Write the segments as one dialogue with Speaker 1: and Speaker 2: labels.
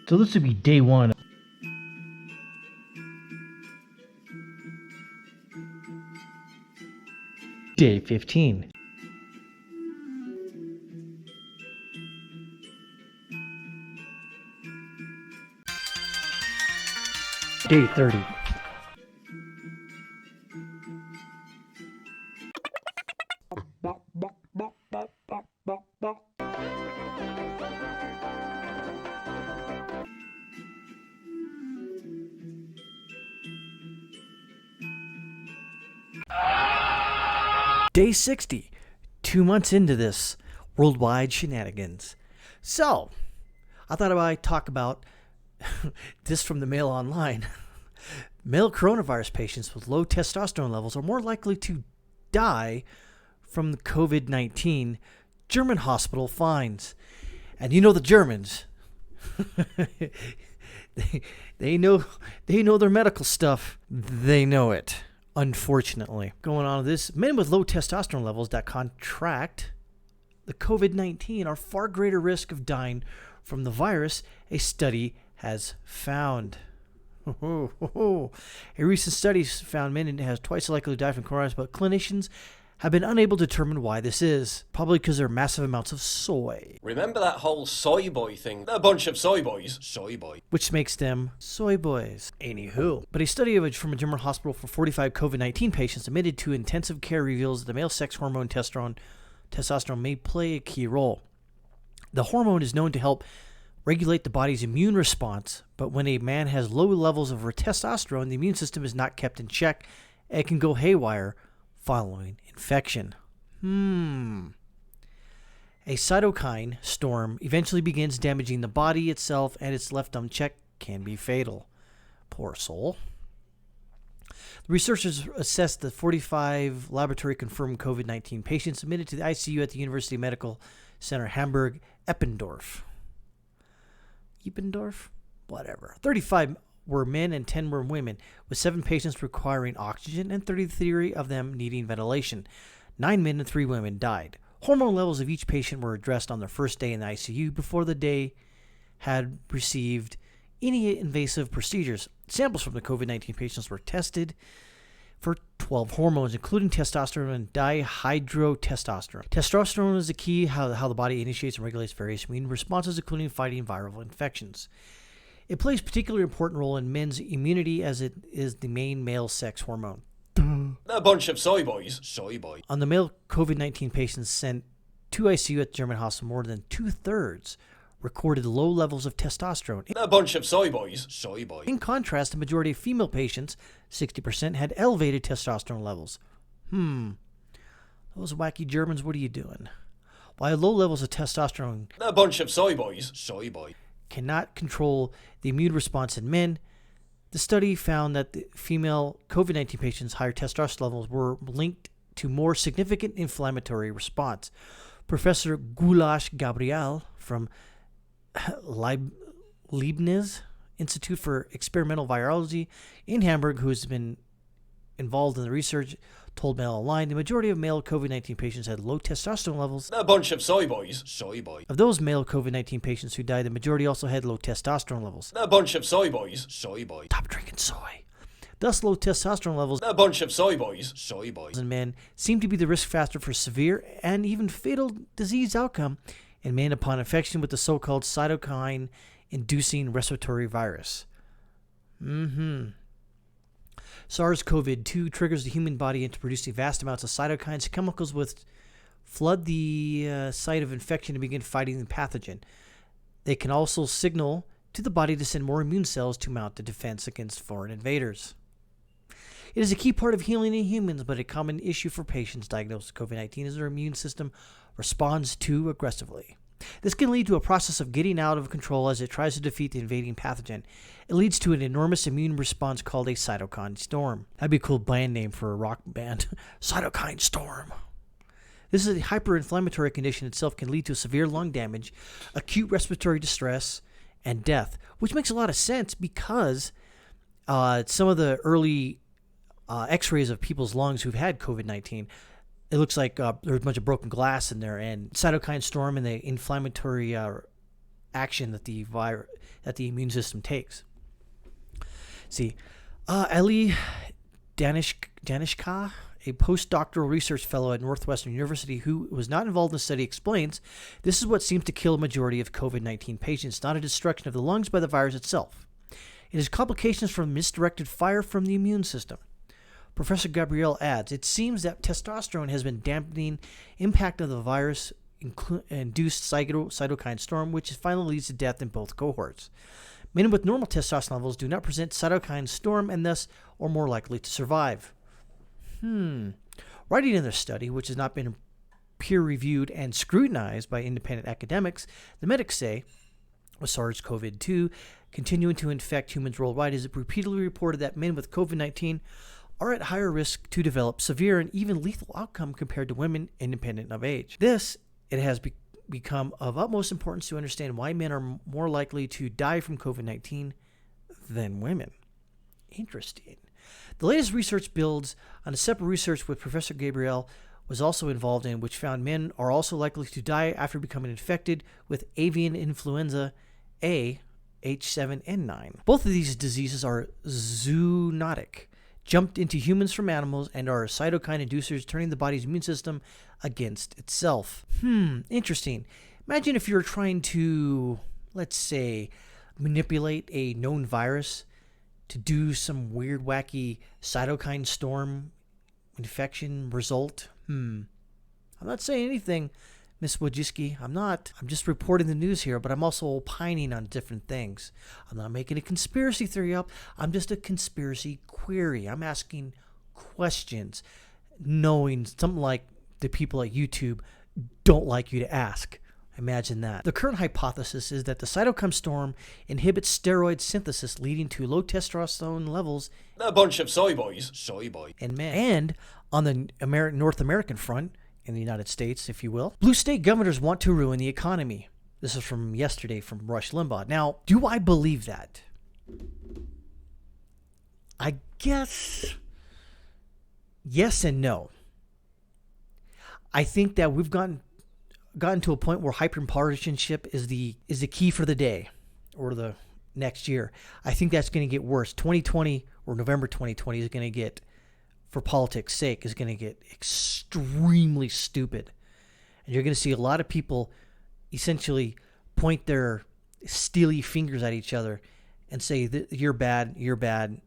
Speaker 1: So this would be day 1. Day 15. Day 30. Day 60. 2 months into this worldwide shenanigans. So, I thought I'd talk about this from the Mail Online. Male coronavirus patients with low testosterone levels are more likely to die from the COVID-19, German hospital finds. And you know the Germans. they know their medical stuff. They know it. Unfortunately, going on with this, men with low testosterone levels that contract the COVID-19 are far greater risk of dying from the virus, a study has found. A recent study found men has twice as likely to die from coronavirus, but clinicians have been unable to determine why this is. Probably because there are massive amounts of soy.
Speaker 2: Remember that whole soy boy thing? They're a bunch of soy boys. Soy boy.
Speaker 1: Which makes them soy boys. Anywho. But a study from a German hospital for 45 COVID-19 patients admitted to intensive care reveals that the male sex hormone testosterone may play a key role. The hormone is known to help regulate the body's immune response, but when a man has low levels of testosterone, the immune system is not kept in check and it can go haywire following infection. A cytokine storm eventually begins damaging the body itself, and it's left unchecked can be fatal. Poor soul. The researchers assessed the 45 laboratory-confirmed COVID-19 patients admitted to the ICU at the University Medical Center Hamburg-Eppendorf. Whatever. 35 were men and 10 were women, with 7 patients requiring oxygen and 33 of them needing ventilation. 9 men and 3 women died. Hormone levels of each patient were addressed on their first day in the ICU before they had received any invasive procedures. Samples from the COVID-19 patients were tested for 12 hormones, including testosterone and dihydrotestosterone. Testosterone is the key how the body initiates and regulates various immune responses, including fighting viral infections. It plays a particularly important role in men's immunity as it is the main male sex hormone.
Speaker 2: They're a bunch of soy boys. Soy boy.
Speaker 1: On the male COVID-19 patients sent to ICU at the German hospital, more than 2/3 recorded low levels of testosterone.
Speaker 2: They're a bunch of soy boys. Soy boy.
Speaker 1: In contrast, the majority of female patients, 60%, had elevated testosterone levels. Those wacky Germans, what are you doing? While low levels of testosterone
Speaker 2: They're a bunch of soy boys. Soy boy.
Speaker 1: cannot control the immune response in men, the study found that the female COVID-19 patients' higher testosterone levels were linked to more significant inflammatory response. Professor Goulash Gabriel from Leibniz Institute for Experimental Virology in Hamburg, who has been involved in the research, told Mail Online the majority of male COVID-19 patients had low testosterone levels.
Speaker 2: They're a bunch of soy boys. Soy boy.
Speaker 1: Of those male COVID-19 patients who died, the majority also had low testosterone levels.
Speaker 2: They're a bunch of soy boys. Soy boy.
Speaker 1: Stop drinking soy. Thus, low testosterone levels
Speaker 2: They're a bunch of soy boys. Soy boy.
Speaker 1: in men seem to be the risk factor for severe and even fatal disease outcome in men upon infection with the so-called cytokine-inducing respiratory virus. SARS-CoV-2 triggers the human body into producing vast amounts of cytokines, chemicals which flood the site of infection to begin fighting the pathogen. They can also signal to the body to send more immune cells to mount the defense against foreign invaders. It is a key part of healing in humans, but a common issue for patients diagnosed with COVID-19 is their immune system responds too aggressively. This can lead to a process of getting out of control as it tries to defeat the invading pathogen. It leads to an enormous immune response called a cytokine storm. That'd be a cool band name for a rock band. Cytokine storm. This is a hyperinflammatory condition itself can lead to severe lung damage, acute respiratory distress, and death, which makes a lot of sense because some of the early x-rays of people's lungs who've had COVID-19, it looks like there's a bunch of broken glass in there, and cytokine storm and the inflammatory action that the immune system takes. See, Ellie Danishka, a postdoctoral research fellow at Northwestern University who was not involved in the study, explains, this is what seems to kill a majority of COVID-19 patients, not a destruction of the lungs by the virus itself. It is complications from misdirected fire from the immune system. Professor Gabriel adds, it seems that testosterone has been dampening impact of the virus-induced cytokine storm, which finally leads to death in both cohorts. Men with normal testosterone levels do not present cytokine storm and thus are more likely to survive. Writing in their study, which has not been peer-reviewed and scrutinized by independent academics, the medics say, with SARS-CoV-2 continuing to infect humans worldwide, it is repeatedly reported that men with COVID-19 are at higher risk to develop severe and even lethal outcome compared to women independent of age. It has become of utmost importance to understand why men are more likely to die from COVID-19 than women. Interesting. The latest research builds on a separate research which Professor Gabriel was also involved in, which found men are also likely to die after becoming infected with avian influenza A H7N9. Both of these diseases are zoonotic, jumped into humans from animals, and are cytokine inducers, turning the body's immune system against itself. Interesting. Imagine if you're trying to, let's say, manipulate a known virus to do some weird, wacky cytokine storm infection result. I'm not saying anything, Miss Wojcicki. I'm not. I'm just reporting the news here, but I'm also opining on different things. I'm not making a conspiracy theory up. I'm just a conspiracy query. I'm asking questions, knowing something like the people at YouTube don't like you to ask. Imagine that. The current hypothesis is that the cytokine storm inhibits steroid synthesis, leading to low testosterone levels.
Speaker 2: A bunch of soy boys. Soy boy.
Speaker 1: And men. And on the North American front, in the United States, if you will, blue state governors want to ruin the economy. This is from yesterday from Rush Limbaugh. Now, do I believe that? I guess yes and no. I think that we've gotten to a point where hyperpartisanship is the key for the day or the next year. I think that's going to get worse. 2020 or November 2020 is going to get, for politics' sake, is going to get extremely stupid. And you're going to see a lot of people essentially point their steely fingers at each other and say, you're bad,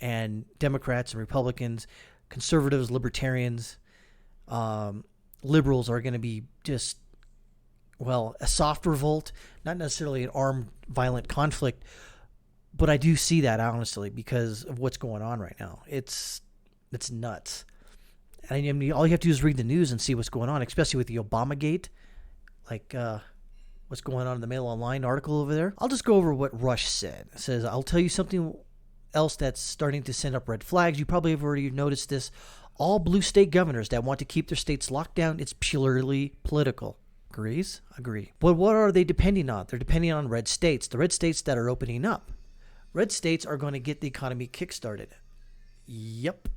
Speaker 1: and Democrats and Republicans, conservatives, libertarians, liberals are going to be just, well, a soft revolt, not necessarily an armed, violent conflict, but I do see that, honestly, because of what's going on right now. It's nuts. And I mean, all you have to do is read the news and see what's going on, especially with the Obamagate, like what's going on in the Mail Online article over there. I'll just go over what Rush said. It says, I'll tell you something else that's starting to send up red flags. You probably have already noticed this. All blue state governors that want to keep their states locked down, it's purely political. Agrees? Agree. But what are they depending on? They're depending on red states, the red states that are opening up. Red states are going to get the economy kickstarted. Yep.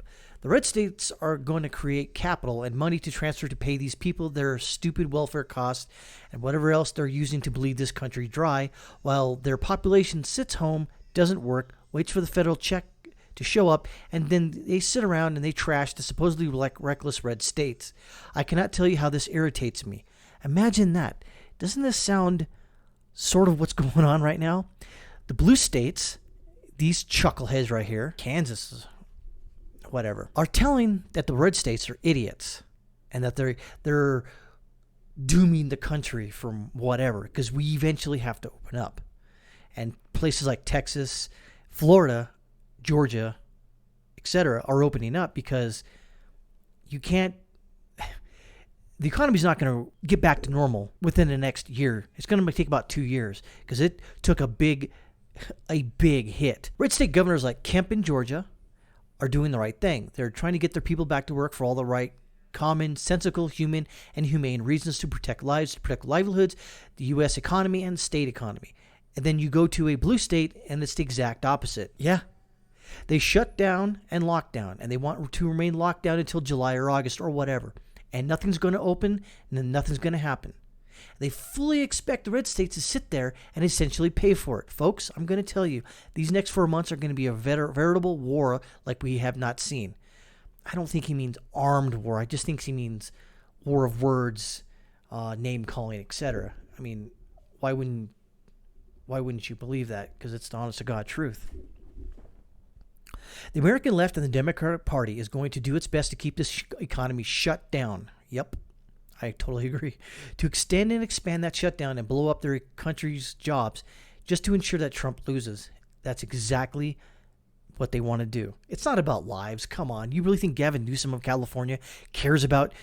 Speaker 1: The red states are going to create capital and money to transfer to pay these people their stupid welfare costs and whatever else they're using to bleed this country dry, while their population sits home, doesn't work, waits for the federal check to show up, and then they sit around and they trash the supposedly reckless red states. I cannot tell you how this irritates me. Imagine that. Doesn't this sound sort of what's going on right now? The blue states, these chuckleheads right here, Kansas, whatever, are telling that the red states are idiots and that they're dooming the country from whatever, because we eventually have to open up. And places like Texas, Florida, Georgia, etc. are opening up because you can't, the economy's not going to get back to normal within the next year. It's going to take about 2 years because it took a big hit. Red state governors like Kemp in Georgia are doing the right thing. They're trying to get their people back to work for all the right, common, sensical, human, and humane reasons to protect lives, to protect livelihoods, the U.S. economy, and state economy. And then you go to a blue state, and it's the exact opposite. Yeah. They shut down and lock down, and they want to remain locked down until July or August or whatever. And nothing's going to open, and then nothing's going to happen. They fully expect the red states to sit there and essentially pay for it. Folks, I'm going to tell you, these next 4 months are going to be a veritable war like we have not seen. I don't think he means armed war. I just think he means war of words, name calling, etc. I mean, why wouldn't you believe that? Because it's the honest to God truth. The American left and the Democratic Party is going to do its best to keep this economy shut down. Yep, I totally agree. To extend and expand that shutdown and blow up their country's jobs just to ensure that Trump loses. That's exactly what they want to do. It's not about lives. Come on. You really think Gavin Newsom of California cares about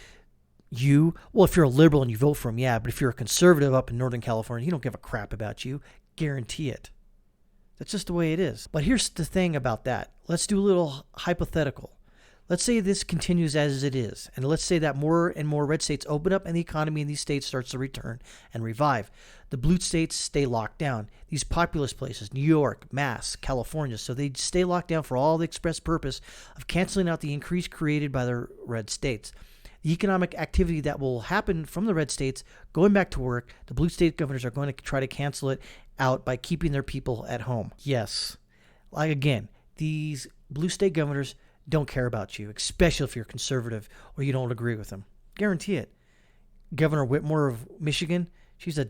Speaker 1: you? Well, if you're a liberal and you vote for him, yeah. But if you're a conservative up in Northern California, he don't give a crap about you. Guarantee it. That's just the way it is. But here's the thing about that. Let's do a little hypothetical. Let's say this continues as it is. And let's say that more and more red states open up and the economy in these states starts to return and revive. The blue states stay locked down. These populous places, New York, Mass, California, so they stay locked down for all the express purpose of canceling out the increase created by the red states. The economic activity that will happen from the red states going back to work, the blue state governors are going to try to cancel it out by keeping their people at home. Yes. Like again, these blue state governors don't care about you, especially if you're conservative or you don't agree with them. Guarantee it. Governor Whitmore of Michigan, she's a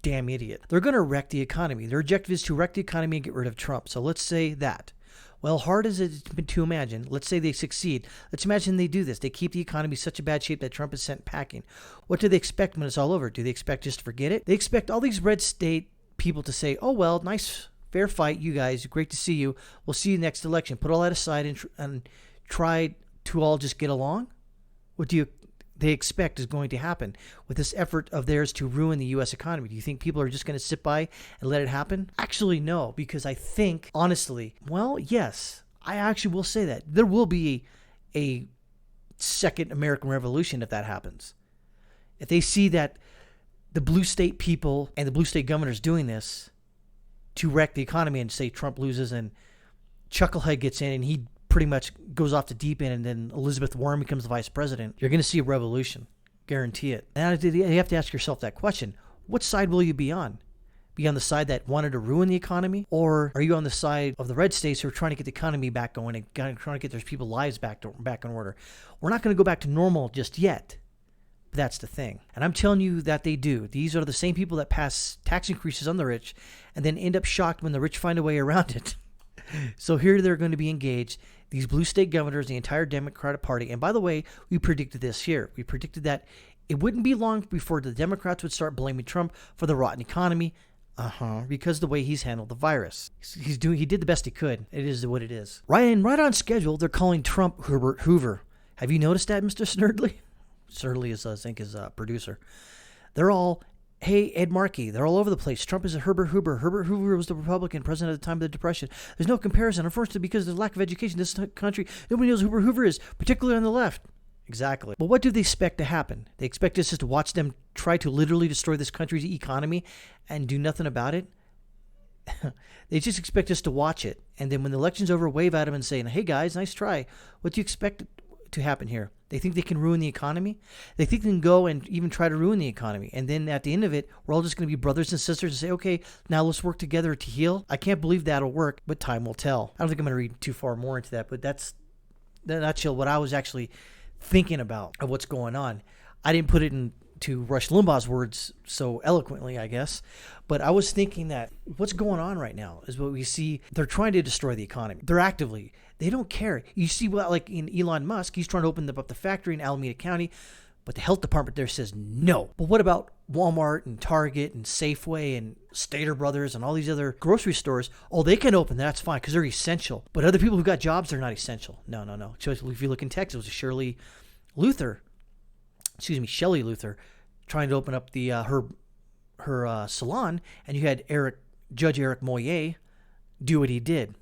Speaker 1: damn idiot. They're going to wreck the economy. Their objective is to wreck the economy and get rid of Trump. So let's say that. Well, hard as it's been to imagine, let's say they succeed. Let's imagine they do this. They keep the economy in such a bad shape that Trump is sent packing. What do they expect when it's all over? Do they expect just to forget it? They expect all these red state people to say, oh, well, nice, fair fight, you guys. Great to see you. We'll see you next election. Put all that aside and try to all just get along? What do they expect is going to happen with this effort of theirs to ruin the U.S. economy? Do you think people are just going to sit by and let it happen? Actually, no, because I think, honestly, well, yes, I actually will say that. There will be a second American Revolution if that happens. If they see that the blue state people and the blue state governors doing this to wreck the economy and say Trump loses and Chucklehead gets in and he pretty much goes off the deep end and then Elizabeth Warren becomes the vice president, you're going to see a revolution. Guarantee it. And you have to ask yourself that question. What side will you be on? Be on the side that wanted to ruin the economy? Or are you on the side of the red states who are trying to get the economy back going and trying to get their people's lives back in order? We're not going to go back to normal just yet. But that's the thing. And I'm telling you that they do. These are the same people that pass tax increases on the rich and then end up shocked when the rich find a way around it. So here they're going to be engaged. These blue state governors, the entire Democratic Party. And by the way, we predicted this here. We predicted that it wouldn't be long before the Democrats would start blaming Trump for the rotten economy. Because of the way he's handled the virus. He did the best he could. It is what it is. Right on schedule, they're calling Trump Herbert Hoover. Have you noticed that, Mr. Snerdley? Snerdley is, I think, his producer. They're all, hey, Ed Markey. They're all over the place. Trump is a Herbert Hoover. Herbert Hoover was the Republican president at the time of the Depression. There's no comparison. Unfortunately, because of the lack of education in this country, nobody knows who Herbert Hoover is, particularly on the left. Exactly. But what do they expect to happen? They expect us just to watch them try to literally destroy this country's economy and do nothing about it? They just expect us to watch it. And then when the election's over, wave at them and say, hey, guys, nice try. What do you expect to happen here? They think they can ruin the economy? They think they can go and even try to ruin the economy. And then at the end of it, we're all just going to be brothers and sisters and say, okay, now let's work together to heal. I can't believe that'll work, but time will tell. I don't think I'm going to read too far more into that, but that's in a nutshell what I was actually thinking about of what's going on. I didn't put it into Rush Limbaugh's words so eloquently, I guess, but I was thinking that what's going on right now is what we see. They're trying to destroy the economy. They don't care. You see what, like in Elon Musk, he's trying to open up the factory in Alameda County, but the health department there says no. But what about Walmart and Target and Safeway and Stater Brothers and all these other grocery stores? Oh, they can open. That's fine because they're essential. But other people who've got jobs, they're not essential. No. So if you look in Texas, it was Shelley Luther, trying to open up the her salon, and you had Judge Eric Moyer do what he did.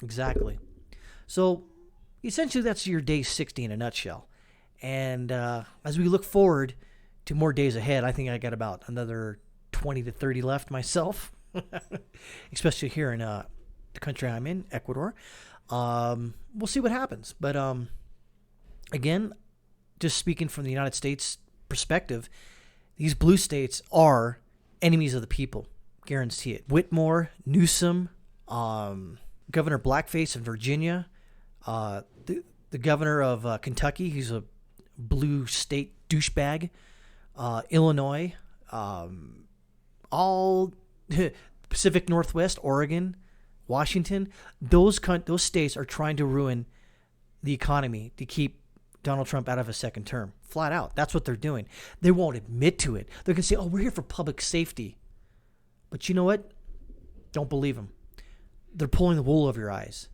Speaker 1: Exactly. So essentially, that's your day 60 in a nutshell. And as we look forward to more days ahead, I think I got about another 20 to 30 left myself, especially here in the country I'm in, Ecuador. We'll see what happens. But again, just speaking from the United States perspective, These blue states are enemies of the people. Guarantee it. Whitmore, Newsom, Governor Blackface in Virginia, the governor of Kentucky, he's a blue state douchebag, Illinois, all Pacific Northwest, Oregon, Washington. Those states are trying to ruin the economy to keep Donald Trump out of a second term. Flat out. That's what they're doing. They won't admit to it. They're going to say, oh, we're here for public safety. But you know what? Don't believe them. They're pulling the wool over your eyes.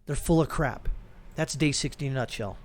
Speaker 1: They're full of crap. That's Day 60 in a nutshell.